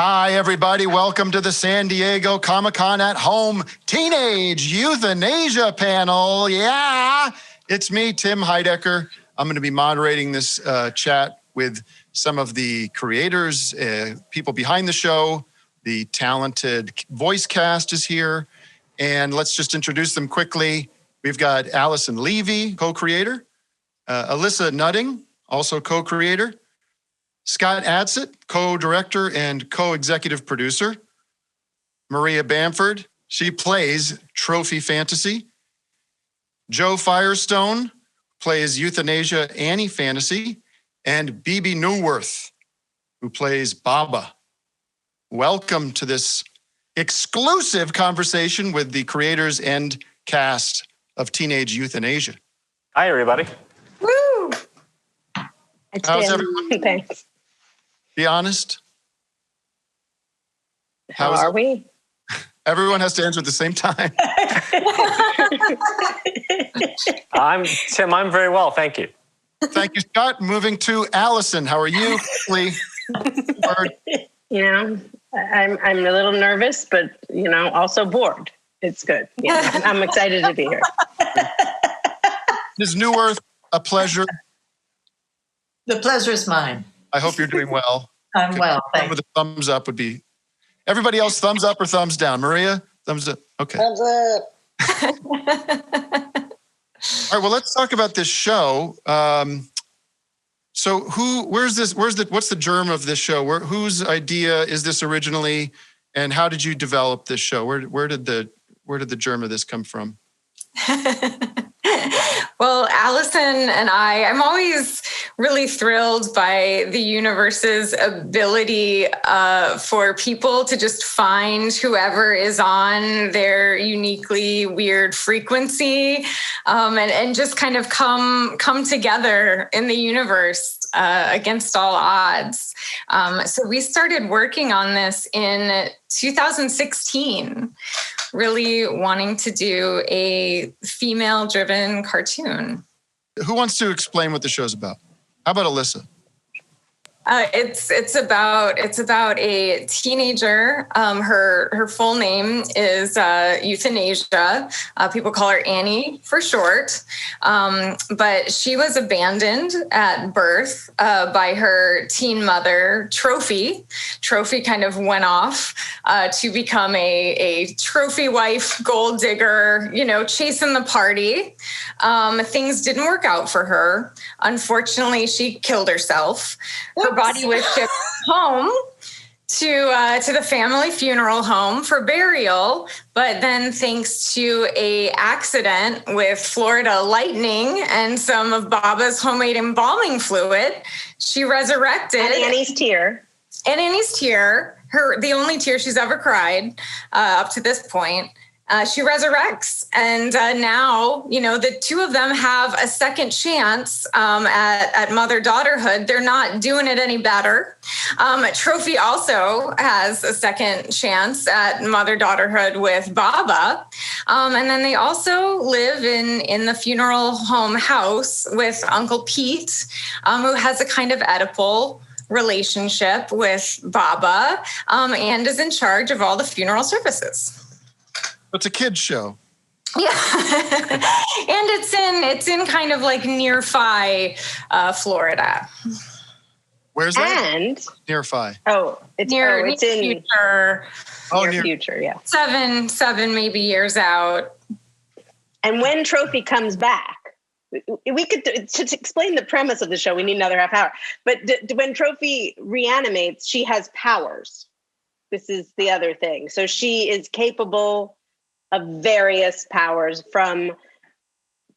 Hi, everybody. Welcome to the San Diego Comic-Con at Home Teenage Euthanasia panel. Yeah, it's me, Tim Heidecker. I'm going to be moderating this chat with some of the creators, people behind the show. The talented voice cast is here. And let's just introduce them quickly. We've got Alyson Levy, co-creator. Alissa Nutting, also co-creator. Scott Adsit, co-director and co-executive producer. Maria Bamford, she plays Trophy Fantasy. Joe Firestone plays Euthanasia Annie Fantasy. And Bebe Neuwirth, who plays Baba. Welcome to this exclusive conversation with the creators and cast of Teenage Euthanasia. Hi, everybody. Woo! It's How's Tim. everyone? Thanks. Be honest. How are we? Everyone has to answer at the same time. Tim, I'm very well, thank you. Thank you, Scott. Moving to Alyson. How are you? I'm a little nervous, but also bored. It's good. Yeah, I'm excited to be here. Ms. Neuwirth, a pleasure. The pleasure is mine. I hope you're doing well. I'm well, thanks. With a thumbs up would be. Everybody else, thumbs up or thumbs down? Maria, thumbs up. Okay. Thumbs up. All right. Well, let's talk about this show. So, what's the germ of this show? Whose idea is this originally, and how did you develop this show? Where did the germ of this come from? Well, Alyson and I'm always really thrilled by the universe's ability for people to just find whoever is on their uniquely weird frequency and just kind of come together in the universe against all odds. So we started working on this in 2016, really wanting to do a female-driven cartoon. Who wants to explain what the show's about? How about Alyssa? It's about a teenager. Her full name is Euthanasia. People call her Annie for short. But she was abandoned at birth by her teen mother, Trophy. Trophy kind of went off to become a trophy wife, gold digger, chasing the party. Things didn't work out for her. Unfortunately, she killed herself. Her body was shipped home to the family funeral home for burial, but then thanks to a accident with Florida lightning and some of Baba's homemade embalming fluid, she resurrected. And Annie's tear. The only tear she's ever cried up to this point. She resurrects, and now, the two of them have a second chance at mother-daughterhood. They're not doing it any better. Trophy also has a second chance at mother-daughterhood with Baba. And then they also live in the funeral home house with Uncle Pete, who has a kind of Oedipal relationship with Baba and is in charge of all the funeral services. It's a kid's show. Yeah. And it's in kind of like near Phi, Florida. Where's that? And Near Phi. It's in future. Near future, yeah. Seven maybe years out. And when Trophy comes back, we could, to explain the premise of the show, we need another half hour. But when Trophy reanimates, she has powers. This is the other thing. So she is capable of various powers, from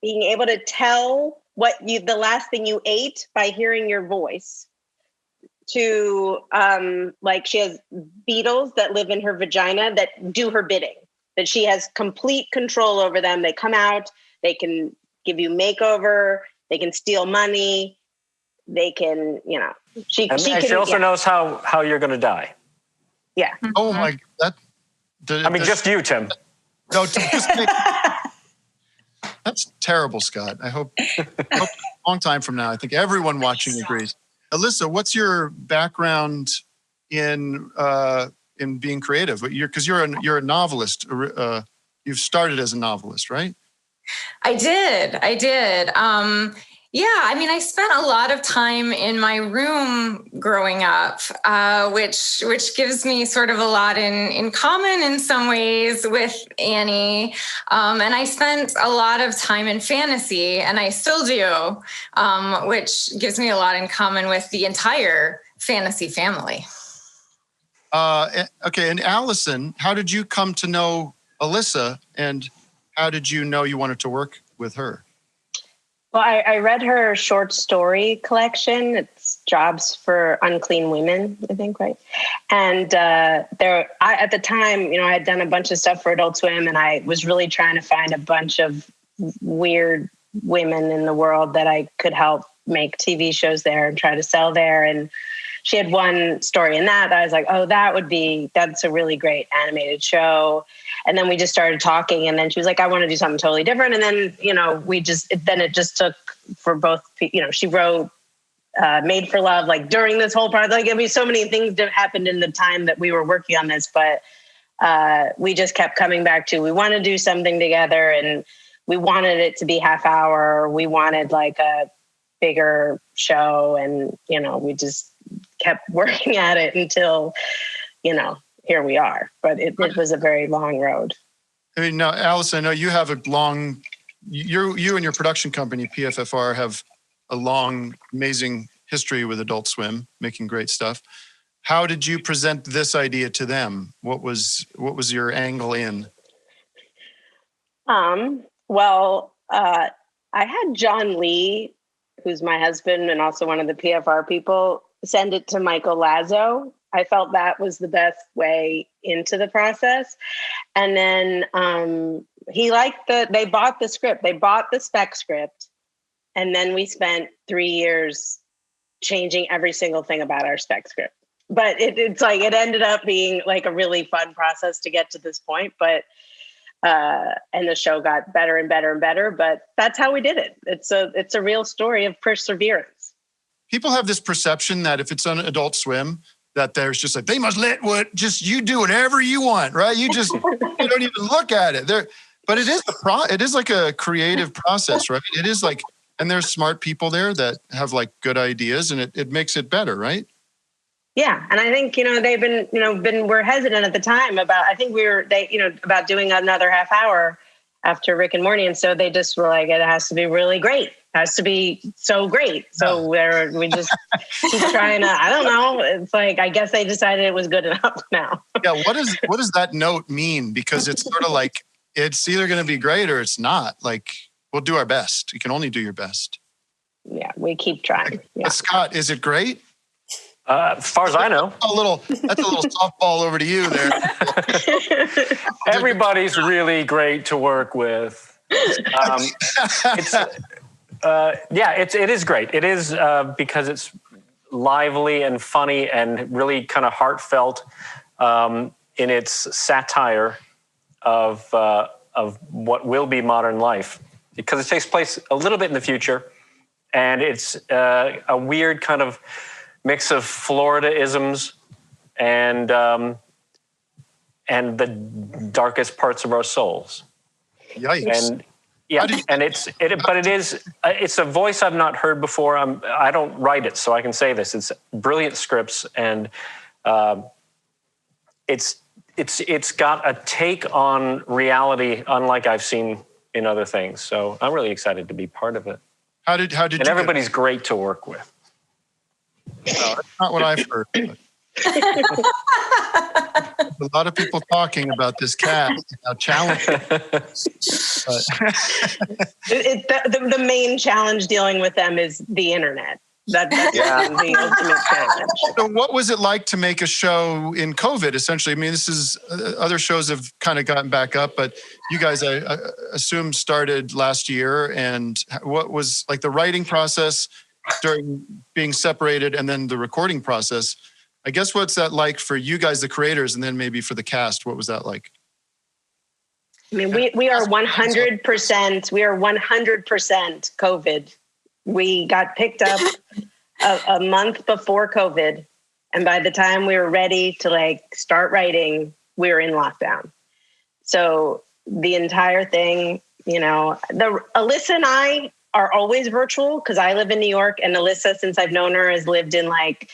being able to tell the last thing you ate by hearing your voice, to she has beetles that live in her vagina that do her bidding, that she has complete control over them. They come out, they can give you makeover, they can steal money, they can, she also knows how you're going to die. Yeah. Oh my, just you, Tim. No, that's terrible, Scott. I hope a long time from now, I think everyone watching agrees. Alyssa, what's your background in being creative? Because you're a novelist. You've started as a novelist, right? I did. Yeah, I mean, I spent a lot of time in my room growing up, which gives me sort of a lot in common in some ways with Annie. And I spent a lot of time in fantasy, and I still do, which gives me a lot in common with the entire fantasy family. Okay, and Alyson, how did you come to know Alyssa, and how did you know you wanted to work with her? Well, I read her short story collection. It's Jobs for Unclean Women, I think, right? And at the time, I had done a bunch of stuff for Adult Swim, and I was really trying to find a bunch of weird women in the world that I could help make TV shows there and try to sell there. And she had one story in that I was like, oh, that's a really great animated show. And then we just started talking, and then she was like, I want to do something totally different. And then, it just took for both, she wrote Made for Love, like during this whole project, like, I mean, so many things that happened in the time that we were working on this, but we just kept coming back to, we want to do something together, and we wanted it to be half hour. We wanted like a bigger show, and, we just kept working at it until, here we are. But it was a very long road. I mean, now, Alyson, I know you have you and your production company, PFFR, have a long, amazing history with Adult Swim, making great stuff. How did you present this idea to them? What was your angle in? Well, I had John Lee, who's my husband and also one of the PFR people, send it to Michael Lazo. I felt that was the best way into the process. And then they bought the script. They bought the spec script. And then we spent 3 years changing every single thing about our spec script. But it's like, it ended up being like a really fun process to get to this point. But, and the show got better and better and better, but that's how we did it. It's a real story of perseverance. People have this perception that if it's on Adult Swim, that there's just like, they must you do whatever you want, right? You don't even look at it. But it is like a creative process, right? It is like, and there's smart people there that have like good ideas, and it makes it better, right? Yeah. And I think, they've been, we're hesitant at the time about, I think about doing another half hour after Rick and Morty. And so they just were like, it has to be really great. It has to be so great. So we just keep trying to, I don't know. It's like, I guess they decided it was good enough now. Yeah. What does that note mean? Because it's sort of like, it's either going to be great or it's not. Like, we'll do our best. You can only do your best. Yeah. We keep trying. Yeah. Scott, is it great? As far as I know. That's a little softball over to you there. Everybody's really great to work with. It is great. It is because it's lively and funny and really kind of heartfelt in its satire of what will be modern life, because it takes place a little bit in the future, and it's a weird kind of mix of Florida-isms and the darkest parts of our souls. Yikes. And it's a voice I've not heard before. I don't write it, so I can say this. It's brilliant scripts, and it's got a take on reality unlike I've seen in other things. So I'm really excited to be part of it. How did and everybody's great to work with. No, that's not what I've heard. A lot of people talking about this cat, how challenging. The main challenge dealing with them is the internet. That's the ultimate challenge. So what was it like to make a show in COVID, essentially? I mean, this is, other shows have kind of gotten back up, but you guys, I assume, started last year. And what was like the writing process during being separated, and then the recording process? I guess, what's that like for you guys, the creators, and then maybe for the cast? What was that like? I mean, we are 100%. We are 100% COVID. We got picked up a month before COVID, And by the time we were ready to like start writing, we were in lockdown. So the entire thing, you know, Alyssa and I are always virtual because I live in New York, and Alyssa, since I've known her, has lived in like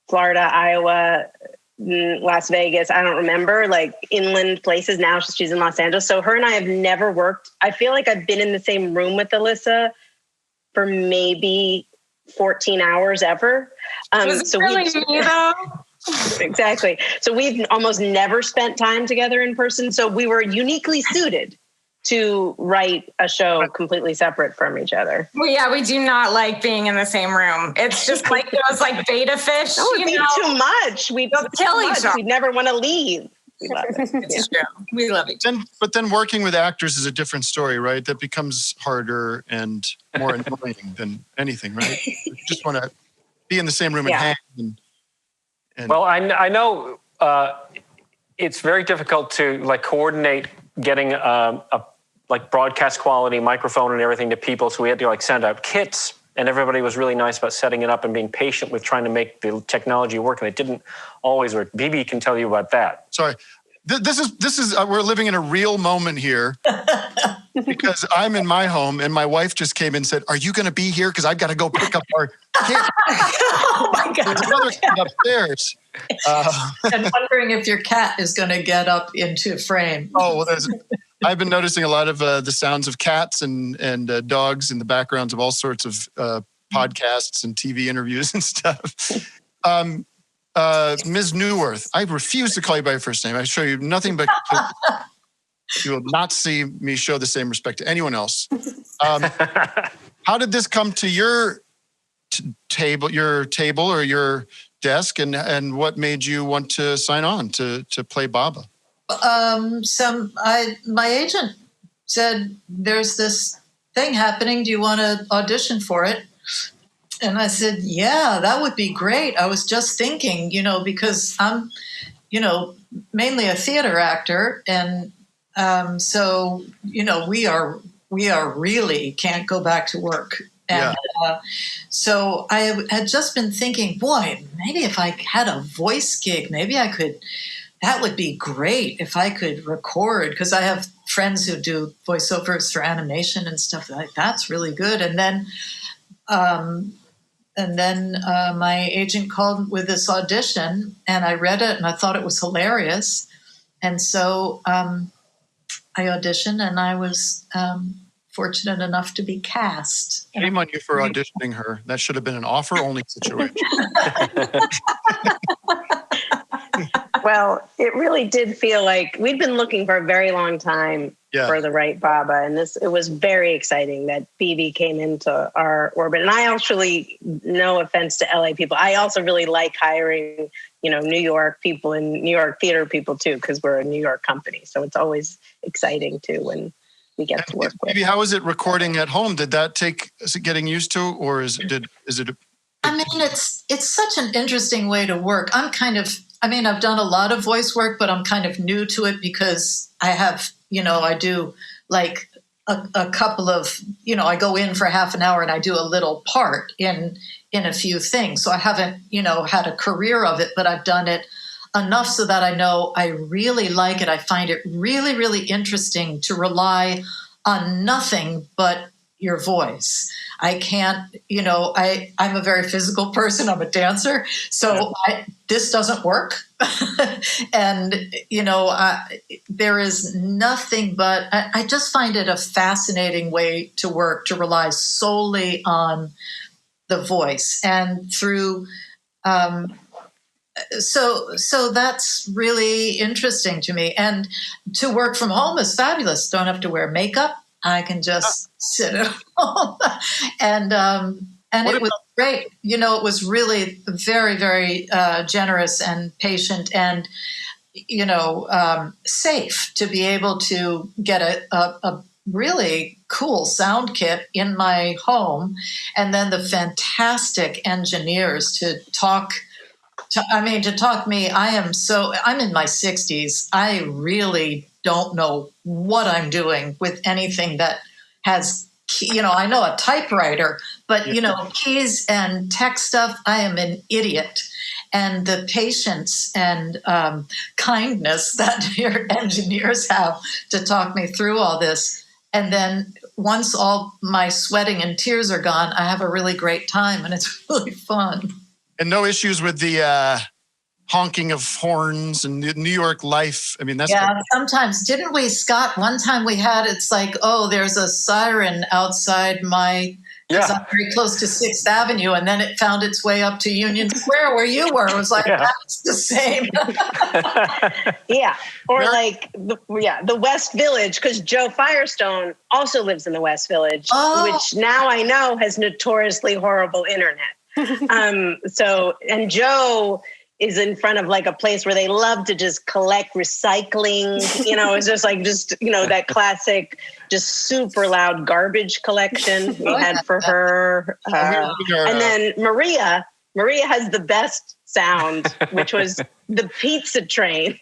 Florida, Iowa, Las Vegas. I don't remember, like inland places. Now she's in Los Angeles. So her and I have never worked. I feel like I've been in the same room with Alyssa for maybe 14 hours ever. Was it really me though? Exactly. So we've almost never spent time together in person. So we were uniquely suited to write a show completely separate from each other. Well, yeah, we do not like being in the same room. It's just like those like beta fish. No, it'd be too much. We'd kill each other. We'd never want to leave. We love it. It's true. We love each other. But then working with actors is a different story, right? That becomes harder and more annoying than anything, right? You just want to be in the same room and hang. And Well, I know it's very difficult to like coordinate getting a like broadcast quality microphone and everything to people. So we had to like send out kits, and everybody was really nice about setting it up and being patient with trying to make the technology work. And it didn't always work. Bebe can tell you about that. sorry, this is we're living in a real moment here because I'm in my home and my wife just came in and said, "Are you going to be here? Because I've got to go pick up our kid." Oh my God. There's another kid upstairs. And wondering if your cat is going to get up into frame. Oh, well, I've been noticing a lot of the sounds of cats and dogs in the backgrounds of all sorts of podcasts and TV interviews and stuff. Ms. Neuwirth, I refuse to call you by your first name. I show you nothing but you will not see me show the same respect to anyone else. How did this come to your table or your desk, and what made you want to sign on to play Baba? My agent said, "There's this thing happening. Do you want to audition for it?" And I said, "Yeah, that would be great. I was just thinking, because I'm, mainly a theater actor, and so we are really can't go back to work." And so I had just been thinking, boy, maybe if I had a voice gig, maybe I could. That would be great if I could record, because I have friends who do voiceovers for animation and stuff like that's really good. And then my agent called with this audition, and I read it and I thought it was hilarious. And so I auditioned, and I was fortunate enough to be cast. Shame on you for auditioning her. That should have been an offer-only situation. Well, it really did feel like we'd been looking for a very long time for the right Baba. And it was very exciting that Bebe came into our orbit. And I actually, no offense to LA people, I also really like hiring, New York people and New York theater people too, because we're a New York company. So it's always exciting too when we get to work with. Maybe how is it recording at home? Did that take getting used to, or is it? I mean, it's such an interesting way to work. I've done a lot of voice work, but I'm kind of new to it because I have, I do like a couple of, I go in for half an hour and I do a little part in a few things. So I haven't, had a career of it, but I've done it enough so that I know I really like it. I find it really, really interesting to rely on nothing but your voice. I can't, I'm a very physical person. I'm a dancer. So this doesn't work. And, there is nothing but, I just find it a fascinating way to work, to rely solely on the voice. And through, so that's really interesting to me. And to work from home is fabulous. Don't have to wear makeup. I can just sit at home, and it was great. It was really very, very generous and patient, and safe to be able to get a really cool sound kit in my home, and then the fantastic engineers to talk me. I'm in my 60s. I really don't know what I'm doing with anything that has, I know a typewriter, but, keys and tech stuff, I am an idiot. and the patience and kindness that your engineers have to talk me through all this. And then once all my sweating and tears are gone, I have a really great time, and it's really fun. And no issues with the honking of horns and New York life. I mean, that's sometimes. Didn't we, Scott? One time we had, it's like, oh, there's a siren outside my, because I'm very close to 6th Avenue, and then it found its way up to Union Square where you were. It was like, that's the same. Yeah. Or like, the West Village, because Joe Firestone also lives in the West Village, which now I know has notoriously horrible internet. And Joe is in front of like a place where they love to just collect recycling. It's just like, that classic, just super loud garbage collection we had for her. And then Maria has the best sound, which was the pizza train.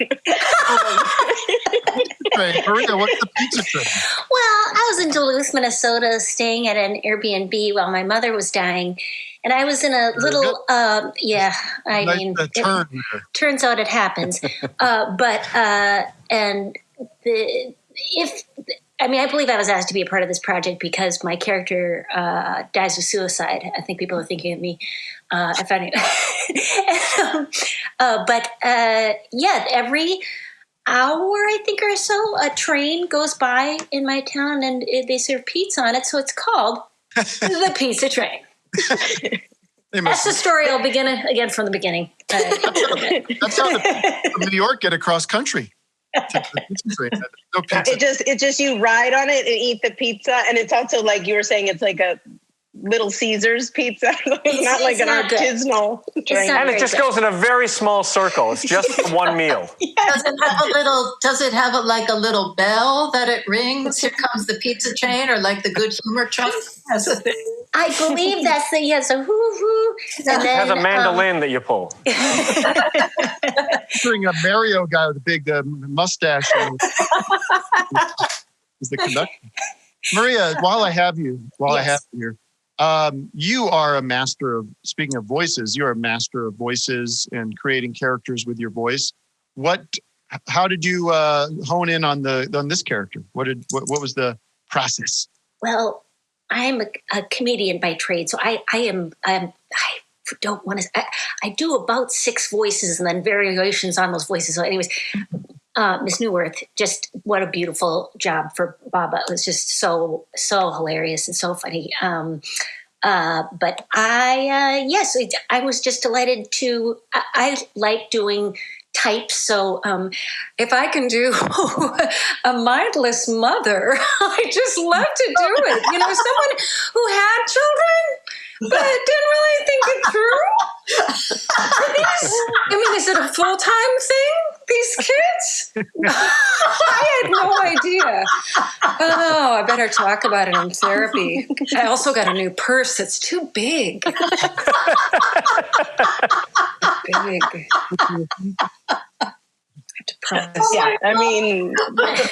Maria, what's the pizza train? Well, I was in Duluth, Minnesota, staying at an Airbnb while my mother was dying. And I was in a little, turns out it happens. I believe I was asked to be a part of this project because my character dies of suicide. I think people are thinking of me. Every hour, I think, or so, a train goes by in my town and they serve pizza on it. So it's called the Pizza Train. That's the story. I'll begin again from the beginning. That's how the people from New York get across country. No pizza. It just you ride on it and eat the pizza, and it's also like you were saying, it's like a Little Caesars pizza. It's not like an artisanal train. And it just goes in a very small circle. It's just one meal. Does it have a little bell that it rings? Here comes the pizza train, or like the Good Humor truck has a thing? I believe that's so hoo-hoo. And then, it has a mandolin that you pull. Picturing a Mario guy with a big mustache is the conductor. Maria, while I have you here, you are a master of, speaking of voices, you're a master of voices and creating characters with your voice. How did you hone in on this character? What was the process? Well, I'm a comedian by trade, so I don't want to. I do about 6 voices and then variations on those voices. So, anyways, Miss Neuwirth, just what a beautiful job for Baba. It was just so hilarious and so funny. But I was just delighted to. I like doing types, so if I can do a mindless mother, I just love to do it. Someone who had children but didn't really think it through. Is it a full-time thing, these kids? I had no idea. Oh, I better talk about it in therapy. I also got a new purse that's too big.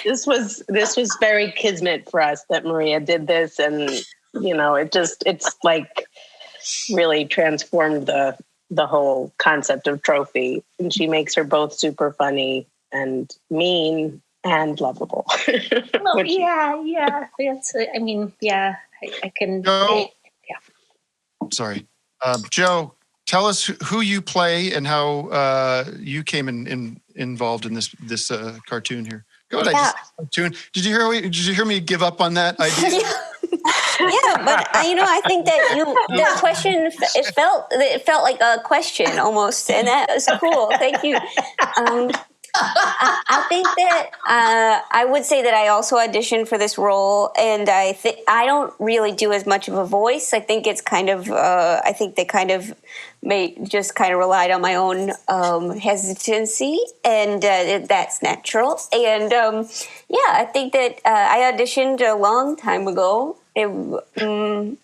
This was very kismet for us that Maria did this, and it's like really transformed the whole concept of Trophy, and she makes her both super funny and mean and lovable. Well, I can. Joe, sorry, Joe. Tell us who you play and how you came involved in this cartoon here. Go ahead. Cartoon. Did you hear me give up on that idea? Yeah, but I think that the question it felt like a question almost, and that was cool. Thank you. I think that I would say that I also auditioned for this role, and I don't really do as much of a voice. I think it's kind of I think they kind of just relied on my own hesitancy, and that's natural. And I think that I auditioned a long time ago. 20,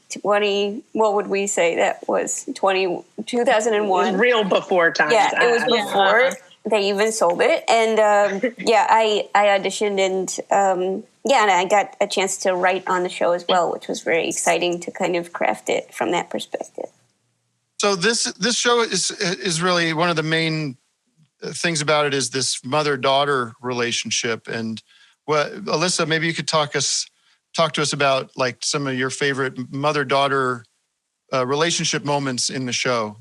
what would we say that was? 2001. It was real before time. Yeah, it was before they even sold it. And I auditioned, and I got a chance to write on the show as well, which was very exciting to kind of craft it from that perspective. So this show is really one of the main things about it is this mother-daughter relationship. And Alyssa, maybe you could talk to us about like some of your favorite mother-daughter relationship moments in the show.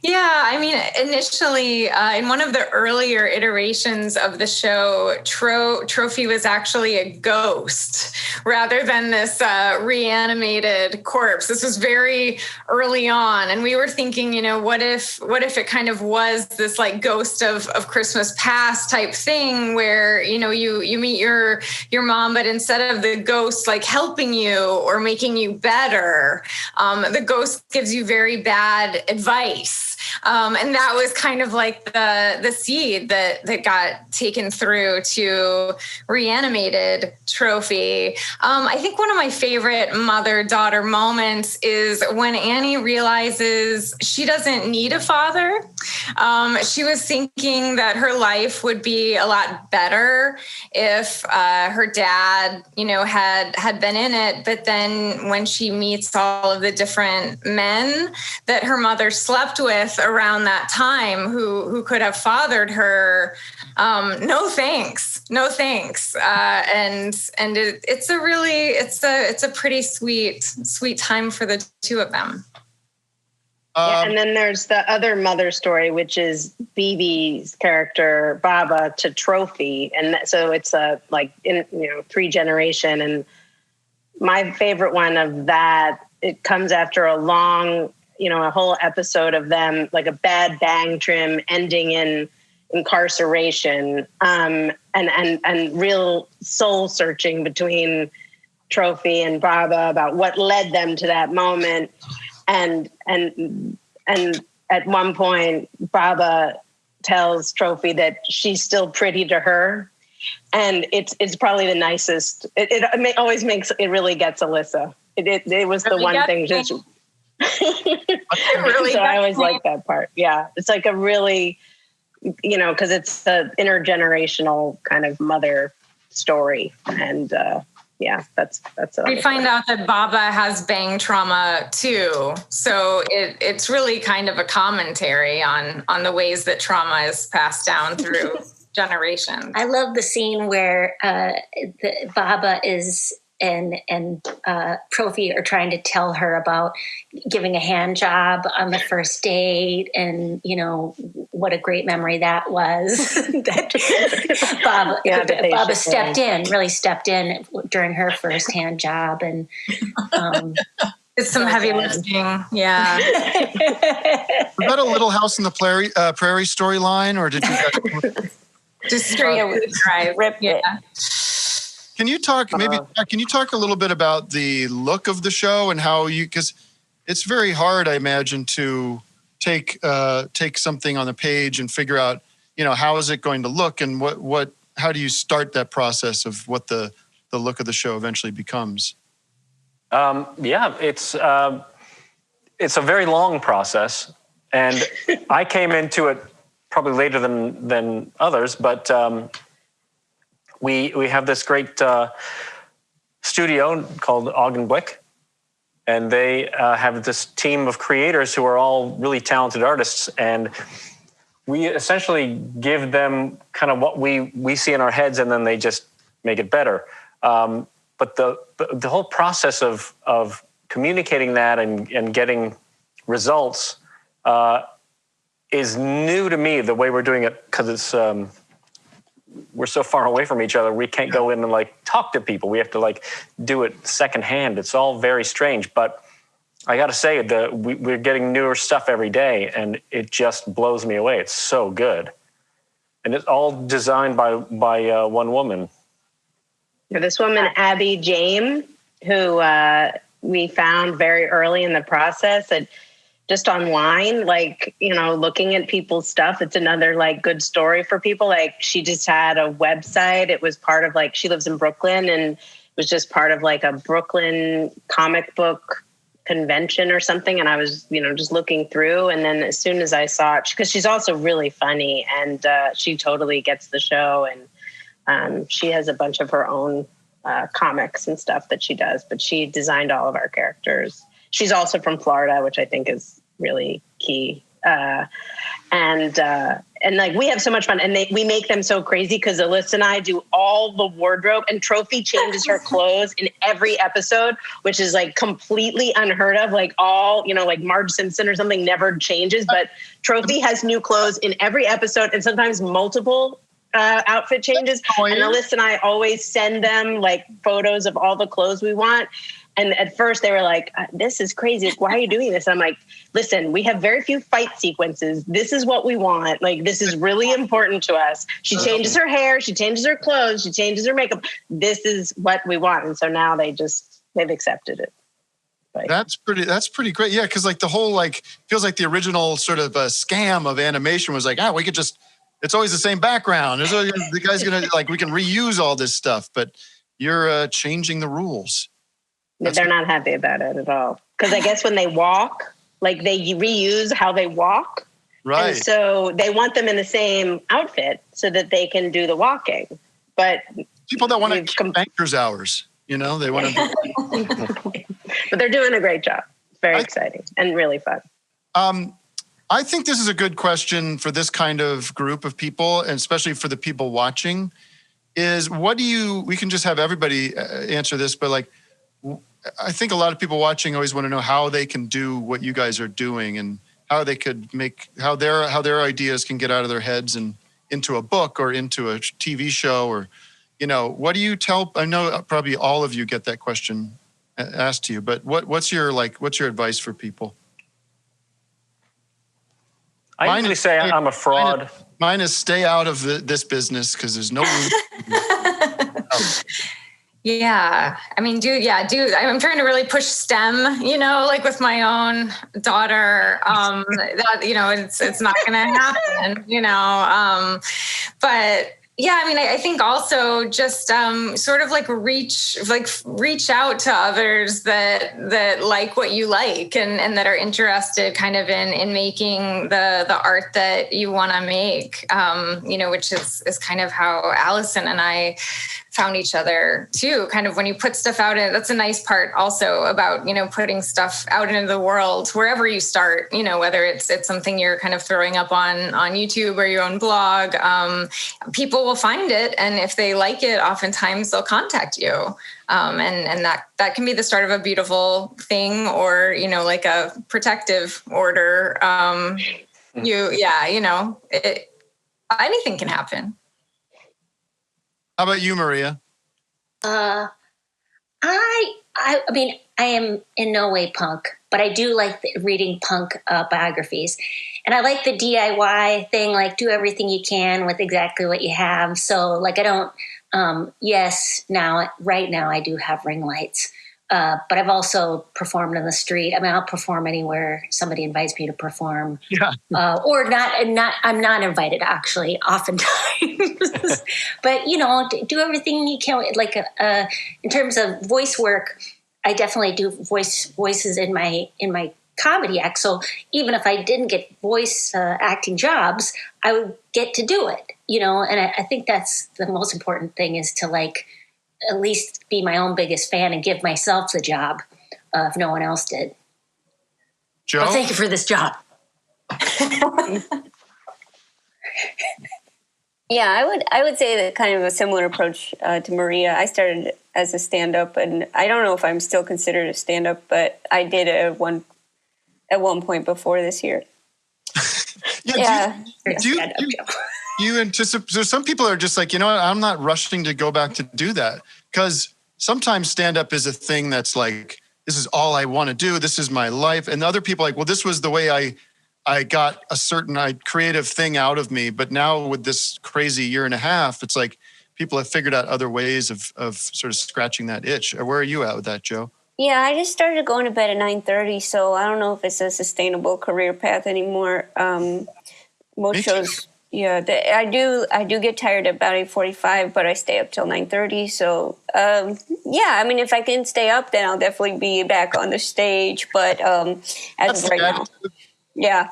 Yeah, I mean, initially, in one of the earlier iterations of the show, Trophy was actually a ghost rather than this reanimated corpse. This was very early on, and we were thinking, what if it kind of was this like ghost of Christmas past type thing, where you meet your mom, but instead of the ghost like helping you or making you better, the ghost gives you very bad advice. And that was kind of like the seed that got taken through to reanimated Trophy. I think one of my favorite mother-daughter moments is when Annie realizes she doesn't need a father. She was thinking that her life would be a lot better if her dad, had been in it. But then when she meets all of the different men that her mother slept with around that time who could have fathered her, no thanks. And it's a pretty sweet time for the two of them. And then there's the other mother story, which is Bebe's character Baba to Trophy, and so it's three generation. And my favorite one of that, it comes after a long, a whole episode of them, like a bad bang trim ending in incarceration, and real soul searching between Trophy and Baba about what led them to that moment. And at one point, Baba tells Trophy that she's still pretty to her, and it's probably the nicest. It always makes it really gets Alyssa. It was really the one thing. Really so I always like that part. Yeah, it's like a really, because it's the intergenerational kind of mother story, and that's. We find out that Baba has bang trauma too, so it's really kind of a commentary on the ways that trauma is passed down through generations. I love the scene where Baba is and Trophy are trying to tell her about giving a hand job on the first date, and what a great memory that was. Baba really stepped in during her first hand job, and it's some heavy lifting. Yeah. Was that a Little House in the Prairie storyline, or did you guys just straight drive? Rip it. Yeah. Can you talk a little bit about the look of the show and how because it's very hard, I imagine, to take something on the page and figure out, how is it going to look, and how do you start that process of what the look of the show eventually becomes? It's a very long process, and I came into it probably later than others, but we have this great studio called Augenblick, and they have this team of creators who are all really talented artists, and we essentially give them kind of what we see in our heads, and then they just make it better. But the whole process of communicating that and getting results is new to me, the way we're doing it, because it's we're so far away from each other. We can't go in and talk to people. We have to do it secondhand. It's all very strange, but I got to say that we're getting newer stuff every day, and it just blows me away. It's so good, and it's all designed by one woman. This woman, Abby James, who we found very early in the process, and just online, looking at people's stuff. It's another good story for people. She just had a website. It was part of she lives in Brooklyn, and it was just part of a Brooklyn comic book convention or something. And I was, just looking through. And then as soon as I saw it, because she's also really funny, and she totally gets the show. And she has a bunch of her own comics and stuff that she does, but she designed all of our characters. She's also from Florida, which I think is really key. And like we have so much fun, and we make them so crazy because Alyssa and I do all the wardrobe, and Trophy changes her clothes in every episode, which is like completely unheard of. Like all, like Marge Simpson or something never changes, but Trophy has new clothes in every episode, and sometimes multiple outfit changes. And Alyssa and I always send them like photos of all the clothes we want. And at first they were like, this is crazy. Why are you doing this? I'm like, listen, we have very few fight sequences. This is what we want. Like, this is really important to us. She changes her hair. She changes her clothes. She changes her makeup. This is what we want. And so now they've accepted it. Like, that's pretty great. Yeah. Cause like the whole, feels like the original sort of scam of animation was like, we could just, it's always the same background. The guy's going to we can reuse all this stuff, but you're changing the rules. They're not happy about it at all. Because I guess when they walk, they reuse how they walk. Right. And so they want them in the same outfit so that they can do the walking. But people that want to keep banker's hours, they want to. But they're doing a great job. It's very exciting and really fun. I think this is a good question for this kind of group of people, and especially for the people watching, is we can just have everybody answer this, but I think a lot of people watching always want to know how they can do what you guys are doing and how they could how their ideas can get out of their heads and into a book or into a TV show, or, what do you tell? I know probably all of you get that question asked to you, but what's your advice for people? I usually say I'm a fraud. Mine is stay out of this business because there's no room. Yeah. I mean, I'm trying to really push STEM, with my own daughter, that, it's not going to happen, but yeah, I mean, I think also just sort of reach out to others that like what you like and that are interested kind of in making the art that you want to make, which is kind of how Alyson and I found each other too. Kind of when you put stuff out, and that's a nice part also about, putting stuff out into the world wherever you start, whether it's something you're kind of throwing up on YouTube or your own blog, people will find it. And if they like it, oftentimes they'll contact you. And that can be the start of a beautiful thing, or, a protective order. Anything can happen. How about you, Maria? I mean, I am in no way punk, but I do like reading punk biographies. And I like the DIY thing, do everything you can with exactly what you have. So I don't, right now I do have ring lights. But I've also performed on the street. I mean, I'll perform anywhere somebody invites me to perform. Yeah. Or not. I'm not invited, actually, oftentimes. But do everything you can. In terms of voice work, I definitely do voices in my comedy act. So even if I didn't get voice acting jobs, I would get to do it. And I think that's the most important thing, is to at least be my own biggest fan and give myself the job if no one else did. Joe? Well, thank you for this job. Yeah, I would say that kind of a similar approach to Maria. I started as a stand-up, and I don't know if I'm still considered a stand-up, but I did at one point before this year. Do you anticipate? So some people are just I'm not rushing to go back to do that, because sometimes stand-up is a thing that's this is all I want to do. This is my life. And other people well, this was the way I got a certain creative thing out of me. But now with this crazy year and a half, it's people have figured out other ways of sort of scratching that itch. Where are you at with that, Joe? Yeah, I just started going to bed at 9:30, so I don't know if it's a sustainable career path anymore. Most shows. Yeah, I do get tired at about 8:45, but I stay up till 9:30. So, I mean, if I can stay up, then I'll definitely be back on the stage. But as of right now,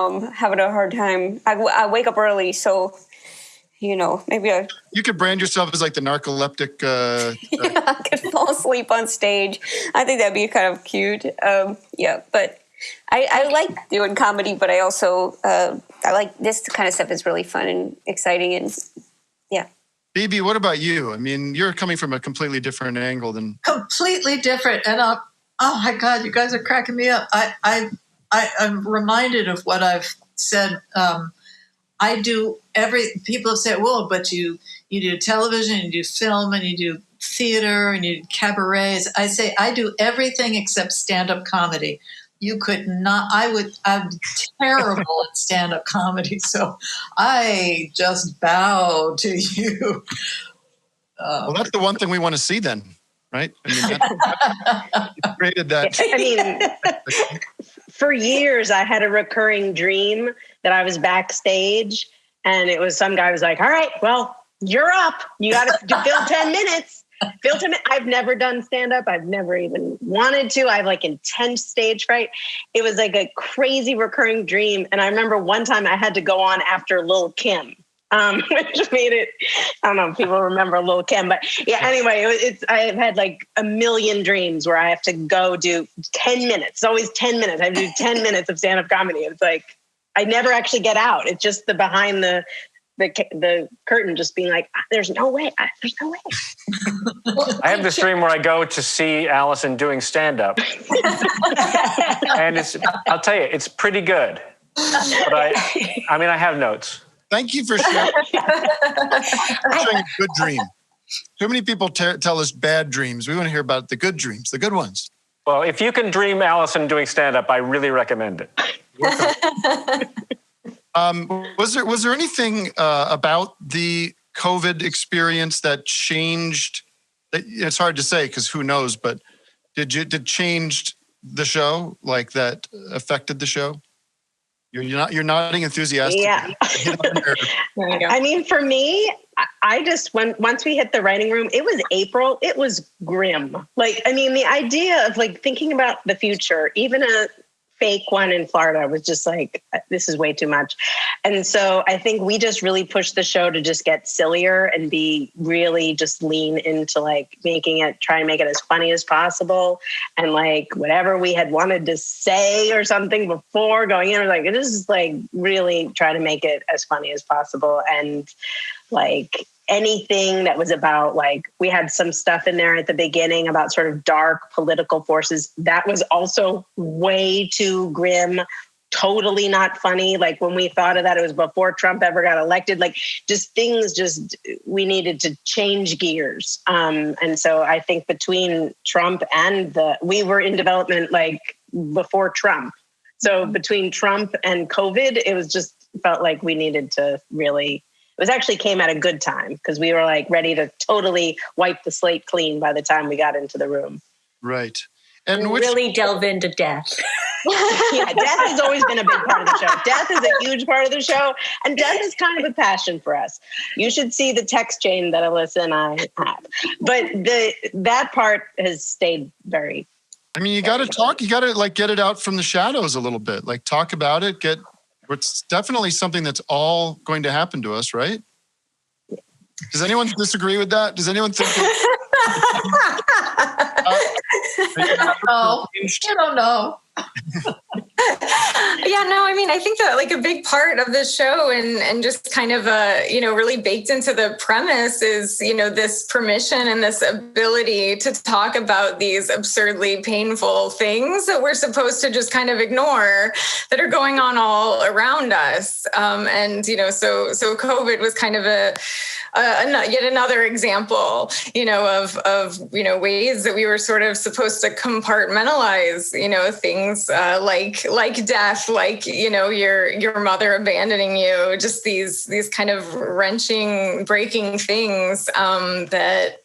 I'm having a hard time. I wake up early, so maybe You could brand yourself as like the narcoleptic. I could fall asleep on stage. I think that'd be kind of cute. But I like doing comedy, but I also I like this kind of stuff is really fun and exciting, and yeah. Bebe, what about you? I mean, you're coming from a completely different angle than Completely different. And oh my God, you guys are cracking me up. I'm reminded of what I've said. I do people have said, well, but you do television, you do film, and you do theater, and you do cabarets. I say, I do everything except stand-up comedy. You could not, I'm terrible at stand-up comedy, so I just bow to you. well, that's the one thing we want to see then, right? I mean, you created that. I mean, for years, I had a recurring dream that I was backstage, and it was some guy was like, all right, well, you're up. You got to fill 10 minutes. I've never done stand-up. I've never even wanted to. I have like intense stage fright. It was like a crazy recurring dream. And I remember one time I had to go on after Lil' Kim, which made it, I don't know if people remember Lil' Kim, but yeah, anyway, I've had like a million dreams where I have to go do 10 minutes. It's always 10 minutes. I have to do 10 minutes of stand-up comedy. It's like, I never actually get out. It's just the behind the curtain just being like, there's no way. There's no way. I have this dream where I go to see Alyson doing stand-up. And I'll tell you, it's pretty good. But I have notes. Thank you for sharing a good dream. Too many people tell us bad dreams. We want to hear about the good dreams, the good ones. Well, if you can dream Alyson doing stand-up, I really recommend it. Was there anything about the COVID experience that changed? It's hard to say because who knows, but did changed the show, like that affected the show? You're nodding enthusiastically. Yeah. I mean, for me, I just once we hit the writing room, it was April. It was grim. Like, I mean, the idea of like thinking about the future, even a fake one in Florida, was just like, this is way too much. And so I think we just really pushed the show to just get sillier and be really just lean into like try and make it as funny as possible. And like whatever we had wanted to say or something before going in, like, it is like really try to make it as funny as possible. And like anything that was about, like, we had some stuff in there at the beginning about sort of dark political forces. That was also way too grim, totally not funny. Like when we thought of that, it was before Trump ever got elected. Like we needed to change gears. And so I think between Trump and we were in development like before Trump. So between Trump and COVID, it was just felt like we needed to really, it was actually came at a good time because we were like ready to totally wipe the slate clean by the time we got into the room. Right. And really delve into death. Yeah, death has always been a big part of the show. Death is a huge part of the show. And death is kind of a passion for us. You should see the text chain that Alyssa and I have. But that part has stayed very... I mean, you got to talk. You got to like get it out from the shadows a little bit. Like talk about it. It's definitely something that's all going to happen to us, right? Does anyone disagree with that? Does anyone think? No, I don't know. Yeah, no, I mean, I think that like a big part of the show and just kind of, really baked into the premise is, this permission and this ability to talk about these absurdly painful things that we're supposed to just kind of ignore that are going on all around us. So COVID was kind of yet another example, of ways that we were sort of supposed to compartmentalize, things like death, like, your mother abandoning you, just these kind of wrenching, breaking things that,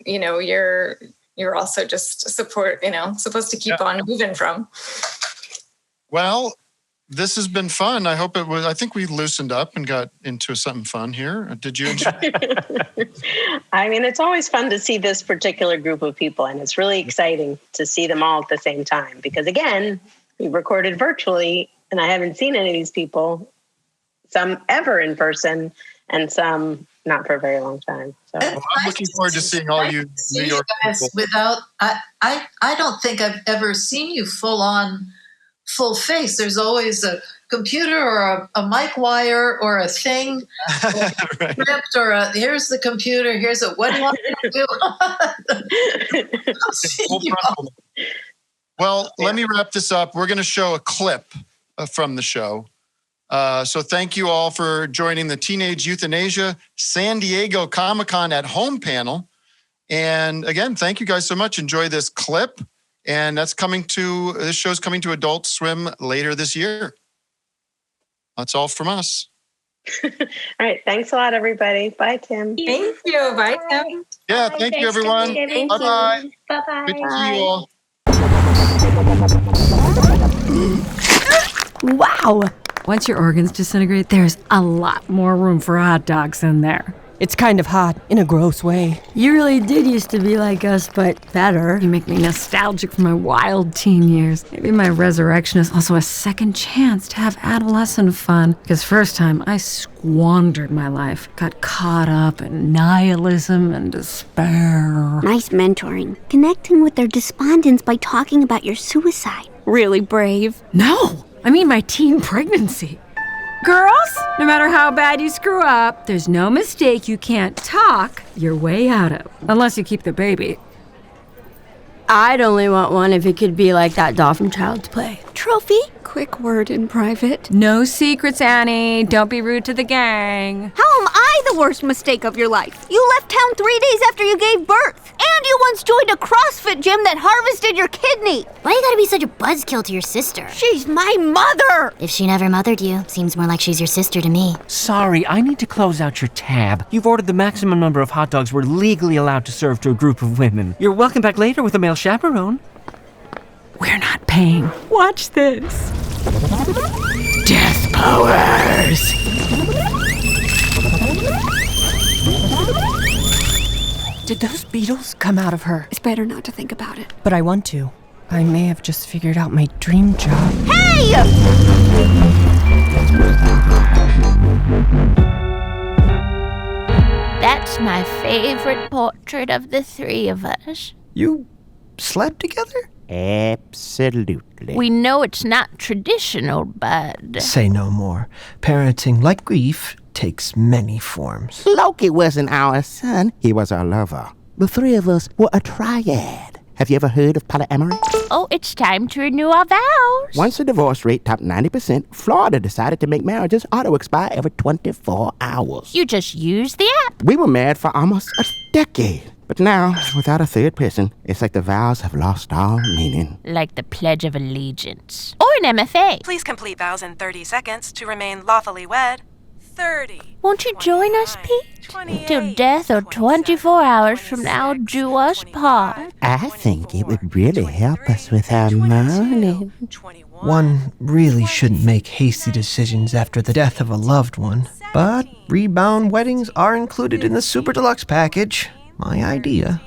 you're also just supposed to keep on moving from. Well, this has been fun. I hope I think we loosened up and got into something fun here. Did you enjoy it? I mean, it's always fun to see this particular group of people, and it's really exciting to see them all at the same time because, again, we recorded virtually, and I haven't seen any of these people, some ever in person and some not for a very long time. So Well, I'm looking forward to seeing all you New York guys people. without. I don't think I've ever seen you full face. There's always a computer or a mic wire or a thing, or Right. script or here's the computer. Here's a what do you want me to do? I don't see Full you. frontal. Well, let me wrap this up. We're going to show a clip from the show. So thank you all for joining the Teenage Euthanasia San Diego Comic-Con at Home panel. And again, thank you guys so much. Enjoy this clip. And this show's coming to Adult Swim later this year. That's all from us. all right, thanks a lot, everybody. Bye, Tim. Thank you. Bye, Tim. Yeah, Bye. thank you, Thanks, everyone. Tim. Bye-bye. Bye-bye. Good to see you all. Wow! Once your organs disintegrate, there's a lot more room for hot dogs in there. It's kind of hot, in a gross way. You really did used to be like us, but better. You make me nostalgic for my wild teen years. Maybe my resurrection is also a second chance to have adolescent fun. Because first time, I squandered my life. Got caught up in nihilism and despair. Nice mentoring. Connecting with their despondents by talking about your suicide. Really brave. No! I mean my teen pregnancy. Girls, no matter how bad you screw up, there's no mistake you can't talk your way out of. Unless you keep the baby. I'd only want one if it could be like that doll from Child's Play. Trophy? Quick word in private. No secrets, Annie. Don't be rude to the gang. How am I the worst mistake of your life? You left town 3 days after you gave birth. And you once joined a CrossFit gym that harvested your kidney. Why you gotta be such a buzzkill to your sister? She's my mother! If she never mothered you, seems more like she's your sister to me. Sorry, I need to close out your tab. You've ordered the maximum number of hot dogs we're legally allowed to serve to a group of women. You're welcome back later with a male chaperone. We're not paying. Watch this. Death powers. Did those beetles come out of her? It's better not to think about it. But I want to. I may have just figured out my dream job. Hey! That's my favorite portrait of the three of us. You slept together? Absolutely. We know it's not traditional, but... Say no more. Parenting, like grief, takes many forms. Loki wasn't our son, he was our lover. The three of us were a triad. Have you ever heard of polyamory? Oh, it's time to renew our vows. Once the divorce rate topped 90%, Florida decided to make marriages auto-expire every 24 hours. You just use the app. We were married for almost a decade. But now, without a third person, it's like the vows have lost all meaning. Like the Pledge of Allegiance. Or an MFA. Please complete vows in 30 seconds to remain lawfully wed. 30. Won't you join us, Pete? Till death or 24 hours from now do us part. I think it would really help us with our mourning. One really shouldn't make hasty decisions after the death of a loved one. But rebound weddings are included in the Super Deluxe package. My idea.